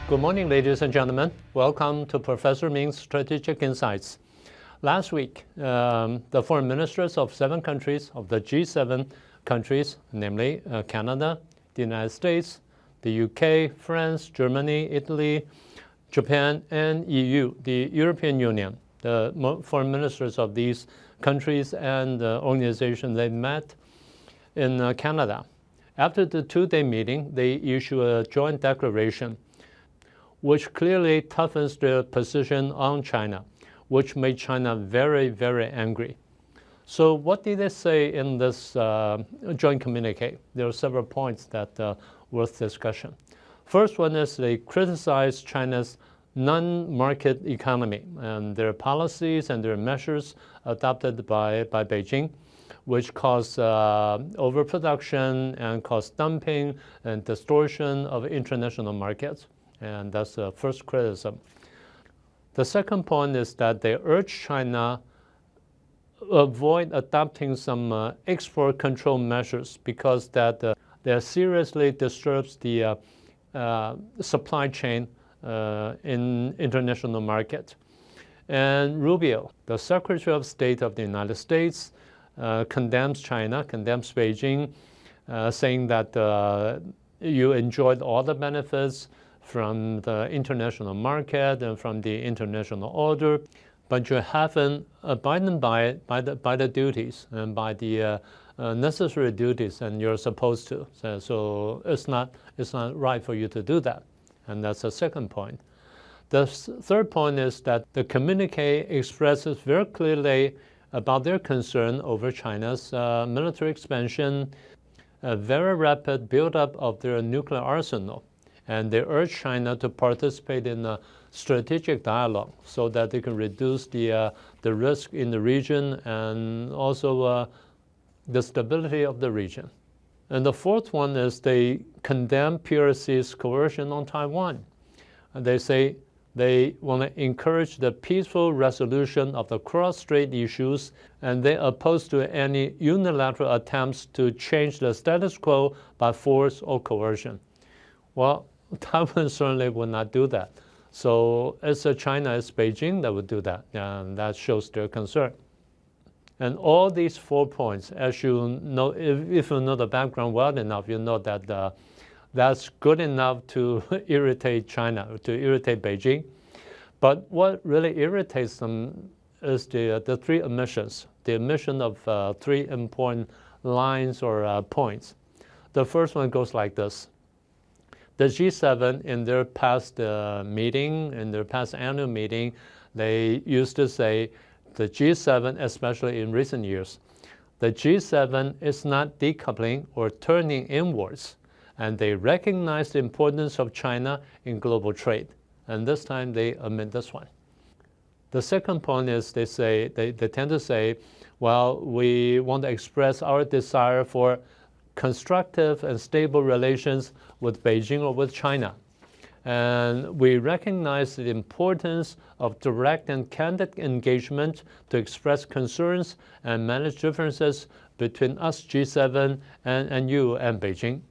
Good morning, ladies and gentlemen. Welcome to Professor Ming's Strategic Insights. Last week, the foreign ministers of 7 countries, of the G7 countries, namely Canada, the United States, the UK, France, Germany, Italy, Japan, and EU, the European Union, the foreign ministers of these countries and organizations, they met in Canada. After the 2-day meeting, they issued a joint declaration which clearly toughens their position on China, which made China very, very angry. So what did they say in this joint communique? There are several points that are worth discussion. First one is they criticized China's non-market economy and their policies and their measures adopted by Beijing, which cause overproduction and cause dumping and distortion of international markets. And that's the first criticism. The second point is that they urge China avoid adopting some export control measures because that seriously disturbs the supply chain in international market. And Rubio, the Secretary of State of the United States, condemns China, condemns Beijing, saying that you enjoyed all the benefits from the international market and from the international order, but you haven't abided by the duties and by the necessary duties, and you're supposed to. So it's not right for you to do that, and that's the second point. The third point is that the communique expresses very clearly about their concern over China's military expansion, a very rapid buildup of their nuclear arsenal. And they urge China to participate in a strategic dialogue so that they can reduce the risk in the region and also the stability of the region. And the fourth one is they condemn PRC's coercion on Taiwan. And they say they want to encourage the peaceful resolution of the Cross-Strait issues, and they oppose to any unilateral attempts to change the status quo by force or coercion. Well, Taiwan certainly would not do that. So it's China, it's Beijing that would do that, and that shows their concern. And all these 4 points, as you know, if you know the background well enough, you know that that's good enough to irritate China, to irritate Beijing. But what really irritates them is the 3 omissions, the omission of 3 important lines or points. The first one goes like this. The G7, in their past meeting, in their past annual meeting, they used to say, the G7, especially in recent years, the G7 is not decoupling or turning inwards, and they recognize the importance of China in global trade. And this time they omit this one. The second point is they tend to say, well, we want to express our desire for constructive and stable relations with Beijing or with China. And we recognize the importance of direct and candid engagement to express concerns and manage differences between us, G7, and you and Beijing.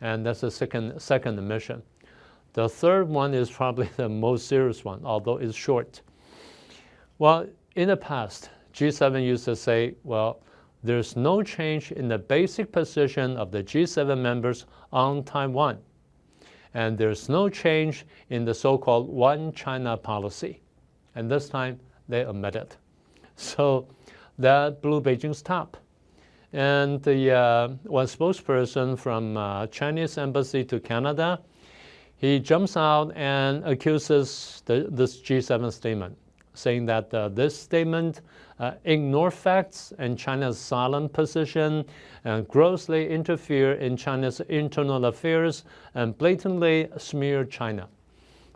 And that's the second omission. The third one is probably the most serious one, although it's short. Well, in the past, G7 used to say, well, there's no change in the basic position of the G7 members on Taiwan. And there's no change in the so-called one China policy. And this time, they omitted. So that blew Beijing's top. And the one spokesperson from Chinese embassy to Canada, he jumps out and accuses this G7 statement, saying that this statement ignores facts and China's solemn position and grossly interfere in China's internal affairs and blatantly smear China.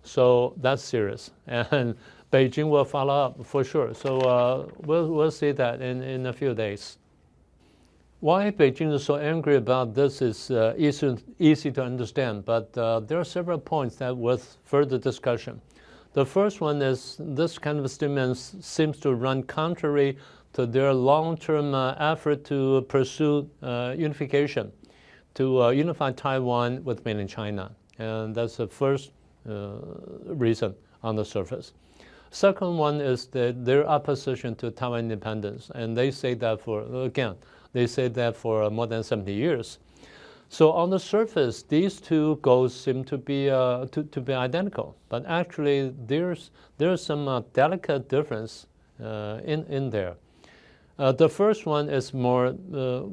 So that's serious. And Beijing will follow up for sure. So we'll see that in a few days. Why Beijing is so angry about this is easy to understand, but there are several points that are worth further discussion. The first one is this kind of statement seems to run contrary to their long-term effort to pursue unification, to unify Taiwan with mainland China. And that's the first reason on the surface. Second one is their opposition to Taiwan independence, and they say that for more than 70 years. So on the surface, these two goals seem to be identical, but actually there's some delicate difference in there. The first one is more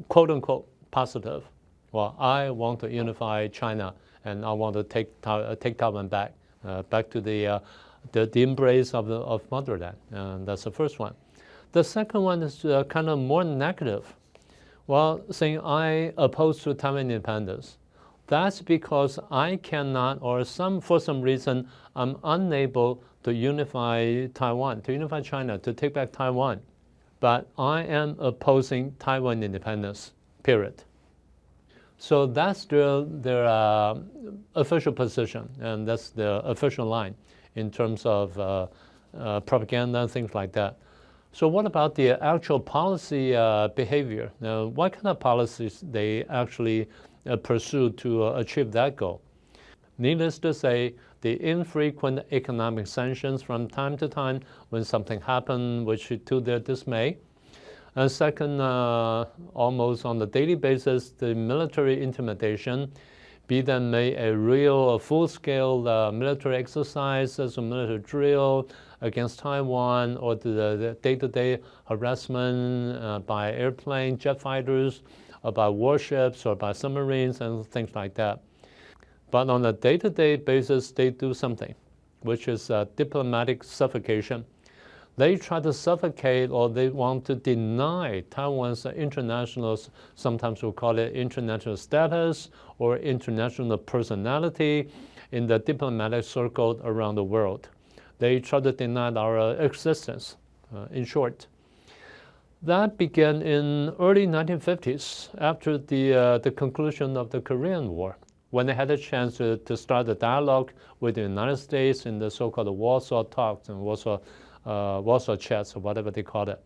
quote unquote positive. Well, I want to unify China, and I want to take Taiwan back to the embrace of motherland. That's the first one. The second one is kind of more negative. Well, saying I oppose to Taiwan independence. That's because I cannot, or for some reason, I'm unable to unify Taiwan, to unify China, to take back Taiwan. But I am opposing Taiwan independence, period. So that's their official position, and that's the official line in terms of propaganda and things like that. So what about the actual policy behavior? Now, what kind of policies they actually pursue to achieve that goal? Needless to say, the infrequent economic sanctions from time to time when something happened, which to their dismay. And second, almost on a daily basis, the military intimidation, be that made a real full-scale military exercise as a military drill against Taiwan, or the day-to-day harassment by airplane, jet fighters, or by warships, or by submarines, and things like that. But on a day-to-day basis, they do something, which is diplomatic suffocation. They try to suffocate, or they want to deny Taiwan's international, sometimes we'll call it international status or international personality in the diplomatic circle around the world. They try to deny our existence, in short. That began in early 1950s after the conclusion of the Korean War, when they had a chance to start a dialogue with the United States in the so-called Warsaw Talks and Warsaw Chats, or whatever they call it.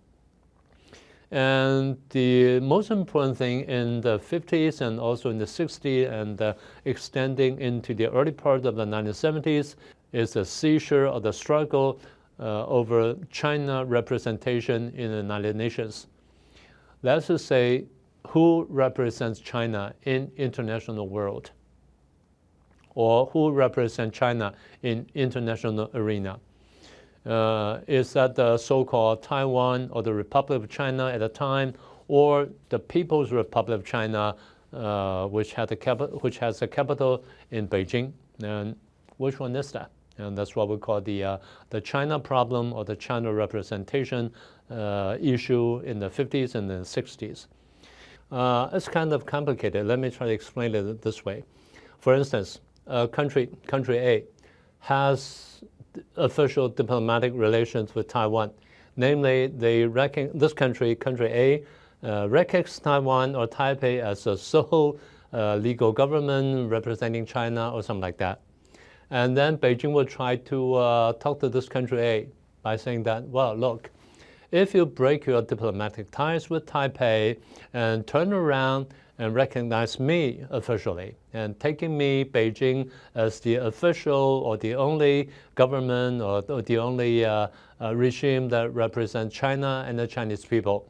And the most important thing in the 50s and also in the 60s and extending into the early part of the 1970s is the seizure of the struggle over China representation in the United Nations. That's to say, who represents China in international world, or who represents China in international arena. Is that the so-called Taiwan or the Republic of China at the time, or the People's Republic of China, which has a capital in Beijing? And which one is that? And that's what we call the China problem, or the China representation issue in the 50s and the 60s. It's kind of complicated. Let me try to explain it this way. For instance, country A has official diplomatic relations with Taiwan. Namely, this country A, recognizes Taiwan or Taipei as a sole legal government representing China or something like that. And then Beijing will try to talk to this country A by saying that, well, look, if you break your diplomatic ties with Taipei and turn around and recognize me officially, and taking me, Beijing, as the official or the only government or the only regime that represents China and the Chinese people,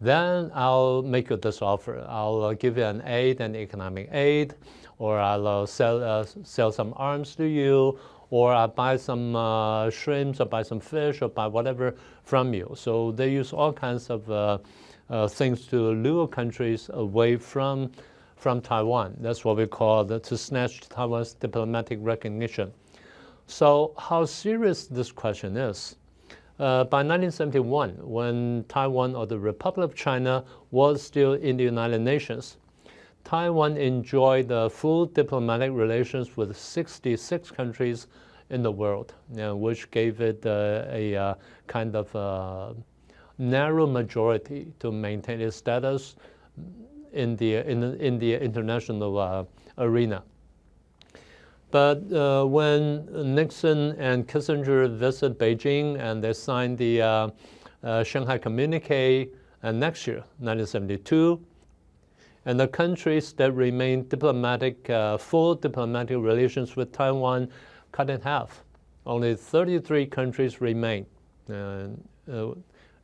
then I'll make you this offer. I'll give you an economic aid, or I'll sell some arms to you, or I'll buy some shrimps, or buy some fish, or buy whatever from you. So they use all kinds of things to lure countries away from Taiwan. That's what we call to snatch Taiwan's diplomatic recognition. So how serious this question is? By 1971, when Taiwan or the Republic of China was still in the United Nations, Taiwan enjoyed full diplomatic relations with 66 countries in the world, which gave it a kind of narrow majority to maintain its status in the international arena. But when Nixon and Kissinger visited Beijing and they signed the Shanghai Communique next year, 1972, and the countries that remained full diplomatic relations with Taiwan cut in half. Only 33 countries remain.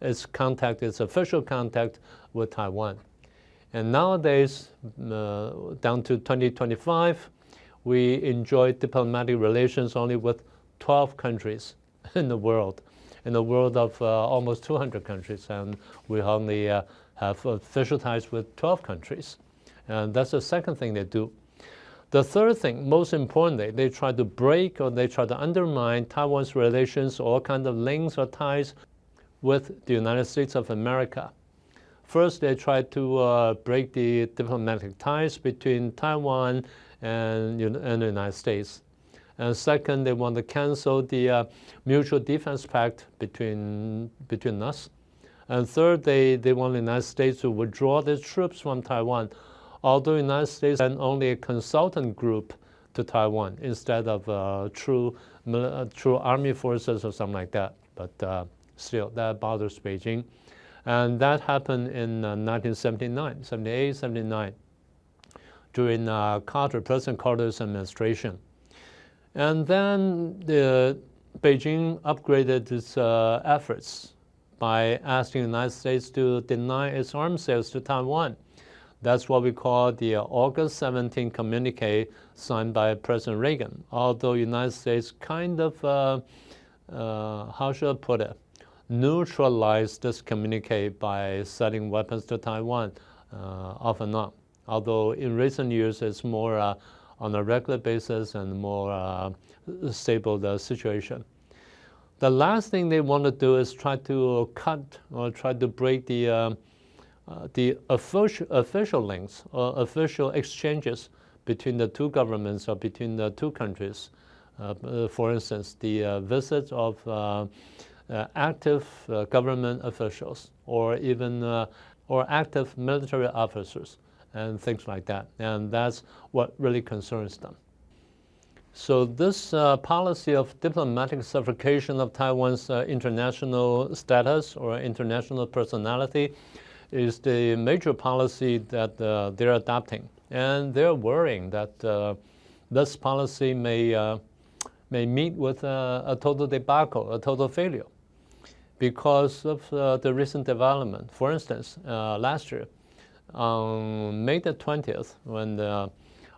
Its official contact with Taiwan. And nowadays, down to 2025, we enjoy diplomatic relations only with 12 countries in the world of almost 200 countries, and we only have official ties with 12 countries. And that's the second thing they do. The third thing, most importantly, they try to break or they try to undermine Taiwan's relations, all kinds of links or ties with the United States of America. First, they try to break the diplomatic ties between Taiwan and the United States. And second, they want to cancel the mutual defense pact between us. And third, they want the United States to withdraw their troops from Taiwan, although the United States sent only a consultant group to Taiwan instead of true army forces or something like that. But still, that bothers Beijing. And that happened in 1979, 78, 79, during President Carter's administration. And then Beijing upgraded its efforts by asking the United States to deny its arms sales to Taiwan. That's what we call the August 17 communique signed by President Reagan, although the United States kind of, how should I put it, neutralized this communique by selling weapons to Taiwan off and on, although in recent years it's more on a regular basis and more stable situation. The last thing they want to do is try to cut or try to break the official links or official exchanges between the two governments or between the two countries. For instance, the visits of active government officials or even or active military officers and things like that. And that's what really concerns them. So this policy of diplomatic suffocation of Taiwan's international status or international personality is the major policy that they're adopting. And they're worrying that this policy may meet with a total debacle, a total failure, because of the recent development. For instance, last year, on May the 20th, when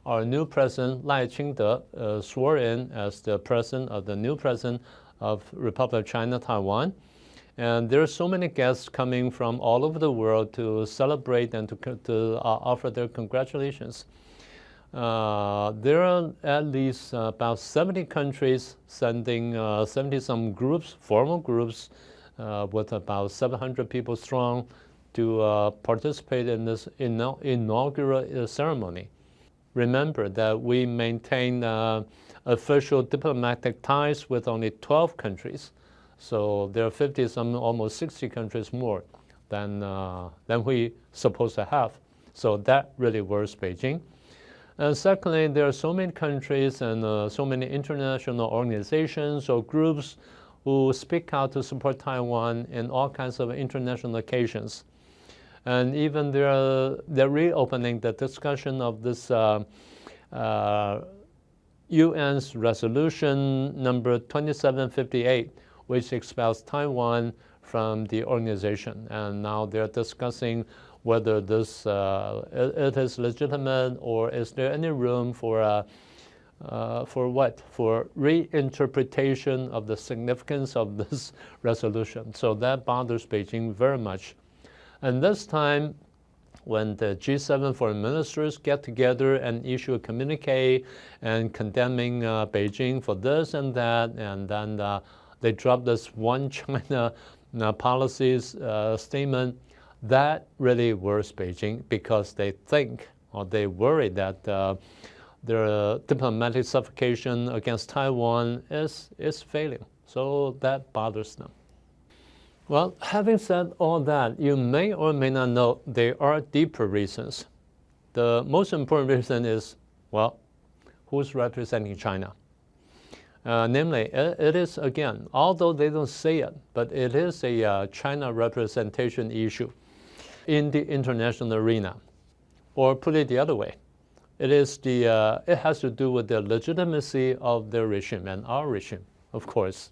our new president, Lai Ching-te, swore in as the new president of Republic of China, Taiwan. And there are so many guests coming from all over the world to celebrate and to offer their congratulations. There are at least about 70 countries sending 70-some groups, formal groups, with about 700 people strong to participate in this inaugural ceremony. Remember that we maintain official diplomatic ties with only 12 countries. So there are 50-some, almost 60 countries more than we supposed to have. So that really worries Beijing. And secondly, there are so many countries and so many international organizations or groups who speak out to support Taiwan in all kinds of international occasions. And even they're reopening the discussion of this UN's resolution number 2758, which expels Taiwan from the organization. And now they're discussing whether this it is legitimate or is there any room for what? For reinterpretation of the significance of this resolution. So that bothers Beijing very much. And this time, when the G7 foreign ministers get together and issue a communique and condemning Beijing for this and that, and then they drop this one China policies statement, that really worries Beijing because they think or they worry that their diplomatic suffocation against Taiwan is failing. So that bothers them. Well, having said all that, you may or may not know there are deeper reasons. The most important reason is, well, who's representing China? Namely, it is, again, although they don't say it, but it is a China representation issue in the international arena. Or put it the other way, It has to do with the legitimacy of their regime and our regime, of course.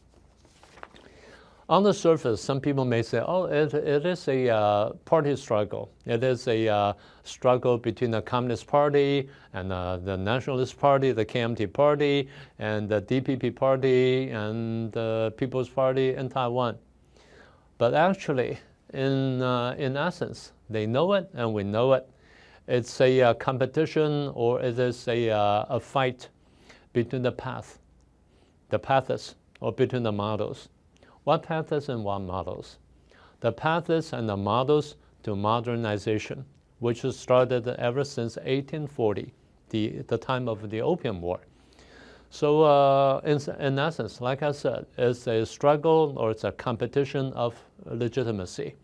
On the surface, some people may say, oh, it is a party struggle. It is a struggle between the Communist Party and the Nationalist Party, the KMT Party, and the DPP Party, and the People's Party in Taiwan. But actually, in essence, they know it and we know it. It's a competition, or it is a fight between the paths, or between the models. What paths and what models? The paths and the models to modernization, which has started ever since 1840, the time of the Opium War. So in essence, like I said, it's a struggle, or it's a competition of legitimacy.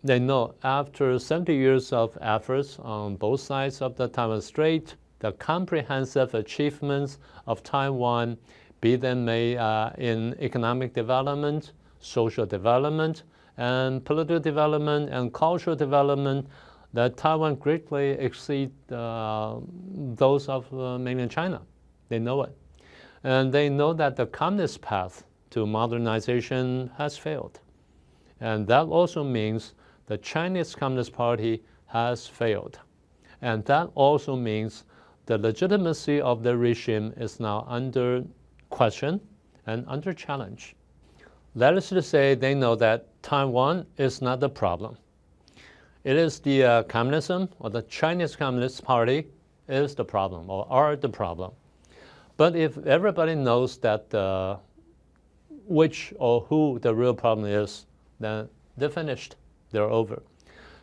They know after 70 years of efforts on both sides of the Taiwan Strait, the comprehensive achievements of Taiwan, be them made in economic development, social development, and political development, and cultural development, that Taiwan greatly exceed those of mainland China. They know it. And they know that the communist path to modernization has failed. And that also means the Chinese Communist Party has failed. And that also means the legitimacy of the regime is now under question and under challenge. That is to say, they know that Taiwan is not the problem. It is the communism, or the Chinese Communist Party is the problem, or are the problem. But if everybody knows that which or who the real problem is, then they're finished, they're over.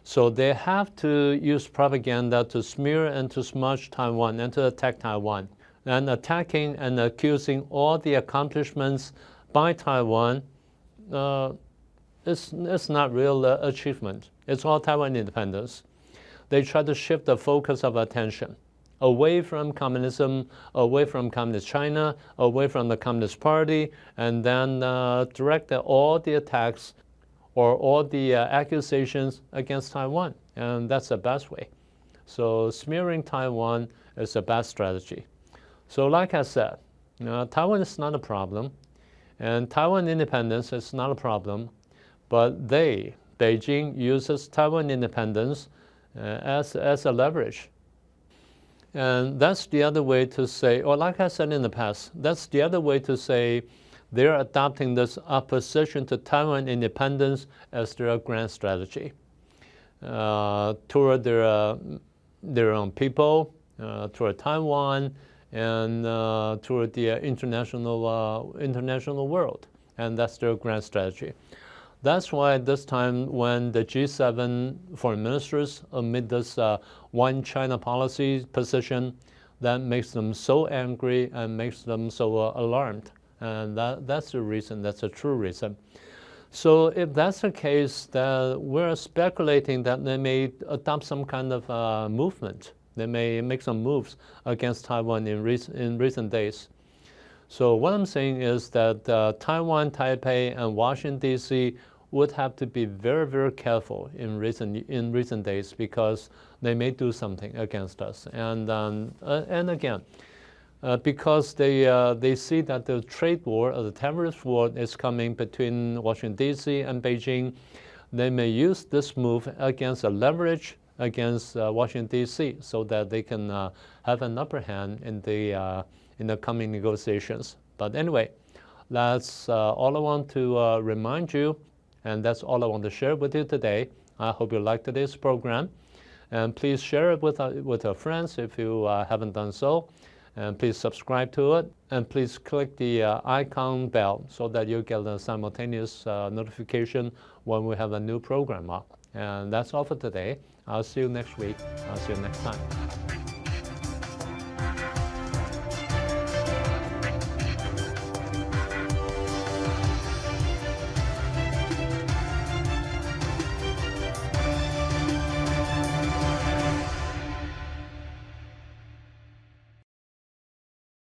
So they have to use propaganda to smear and to smudge Taiwan and to attack Taiwan. And attacking and accusing all the accomplishments by Taiwan it's not real achievement. It's all Taiwan independence. They try to shift the focus of attention away from communism, away from communist China, away from the Communist Party, and then direct all the attacks or all the accusations against Taiwan. And that's the best way. So smearing Taiwan is a bad strategy. So like I said, Taiwan is not a problem, and Taiwan independence is not a problem, but Beijing uses Taiwan independence as a leverage. And that's the other way to say, or like I said in the past, that's the other way to say they're adopting this opposition to Taiwan independence as their grand strategy toward their own people, toward Taiwan, and toward the international world. And that's their grand strategy. That's why this time when the G7 foreign ministers amid this one China policy position, that makes them so angry and makes them so alarmed. And that's the reason, that's a true reason. So if that's the case, that we're speculating that they may adopt some kind of movement. They may make some moves against Taiwan in recent days. So what I'm saying is that Taiwan, Taipei, and Washington, D.C. would have to be very, very careful in recent days, because they may do something against us. And again, because they see that the trade war, or the terrorist war, is coming between Washington, D.C. and Beijing, they may use this move against a leverage against Washington, D.C., so that they can have an upper hand in the coming negotiations. But anyway, that's all I want to remind you, and that's all I want to share with you today. I hope you liked today's program, and please share it with your friends if you haven't done so, and please subscribe to it, and please click the icon bell so that you get a simultaneous notification when we have a new program up. And that's all for today. I'll see you next week. I'll see you next time.